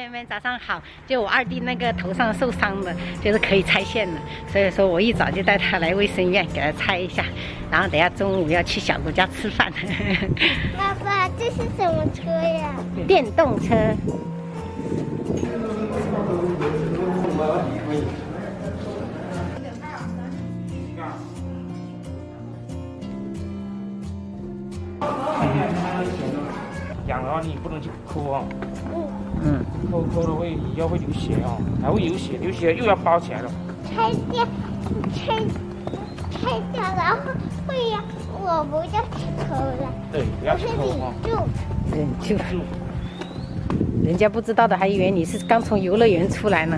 友们早上好，就我二弟那个头上受伤了，就是可以拆线了，所以说我一早就带他来卫生院给他拆一下，然后等下中午要去小姑家吃饭。爸爸，这是什么车呀？电动车。痒的话你不能去抠哦，嗯，抠了会以后会流血哦，还会流血，流血又要包起来了。拆掉，然后会呀，我不要去抠了，对，不要去抠哦。忍住，人家不知道的还以为你是刚从游乐园出来呢，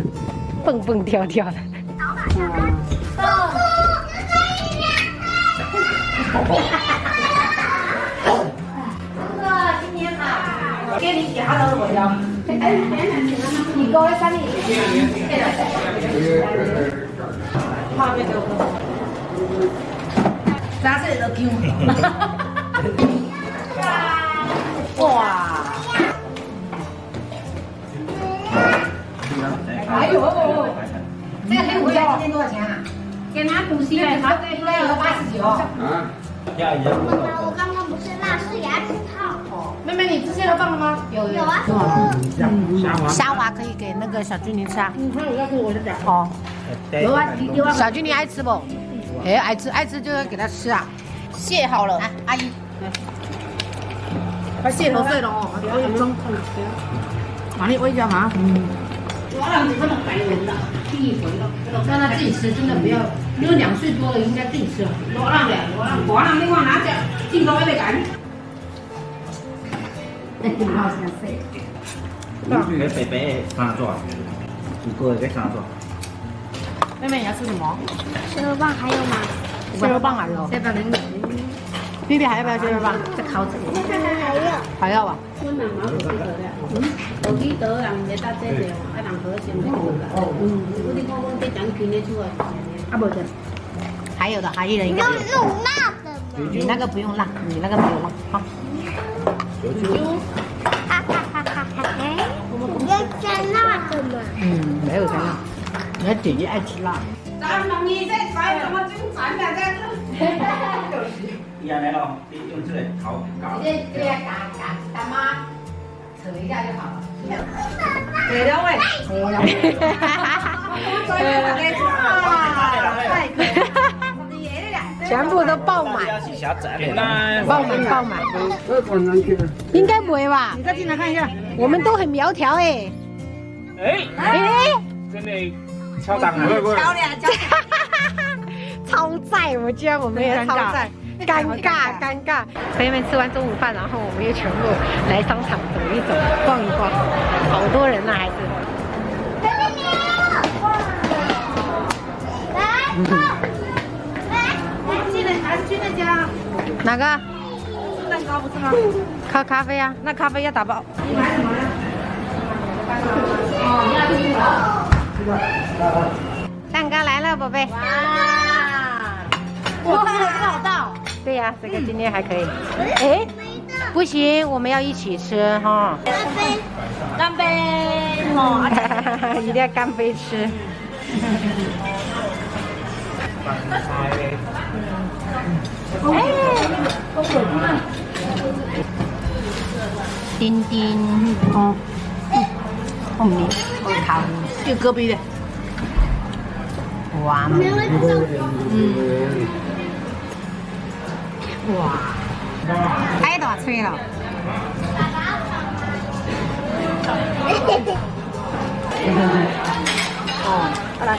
蹦蹦跳跳的。今年好，给你加了我要。你高三年。画面都啥事都丢。哇！哎呦，这个黑胡椒今天多少钱啊？给他补习了，他应该有89。啊。我刚刚不是那是牙齿套。妹妹，你吃蟹肉棒了吗？有啊。虾滑可以给那个小君妮吃啊。他有要给我的点。哦。小君妮爱吃不？哎，爱吃就要给他吃啊。蟹好了，来，阿姨。把蟹头碎了哦，不要用蒸。马丽喂一下嘛。我让你这么白人的，第一回了，让他自己吃，真的不要，因为2岁多了，应该自己吃了。我让另外拿着镜头给你赶。给北北三座，五个给三座。妹妹你要吃什么？蟹肉棒还有吗？蟹肉棒还有。弟弟还要不要蟹肉棒？再烤这个。还有。还要吧？有几多人在搭这个，啊人好先不好啦。我你看我这张拼得出来。啊不对，还有的，还有的应该。用辣的吗？你那个不用辣，你那个不用辣，好。哈哈哈哈哈！要加辣的吗？没有加辣，我姐姐爱吃辣。咱们你这菜怎么精彩的在这？一样来了，用这个烤搞。直接干妈，扯一下就好了。给两位。全部都爆满，爆满。应该不会吧？你再进来看一下，我们都很苗条哎。真的超档啊！超载，我居然我们也超载，尴尬。朋友们吃完中午饭，然后我们又全部来商场走一走，逛一逛，好多人呢，还是。哪个？蛋糕不是吗？咖啡啊，那咖啡要打包。你买什么呀？蛋糕来了，宝贝。哇，好大。对呀，这个今天还可以。哎，不行，我们要一起吃哈。干杯！哦，一定要干杯吃。丁丁，哦，后面咖啡，就隔壁的。哇，哇，太大吹了。哦，来，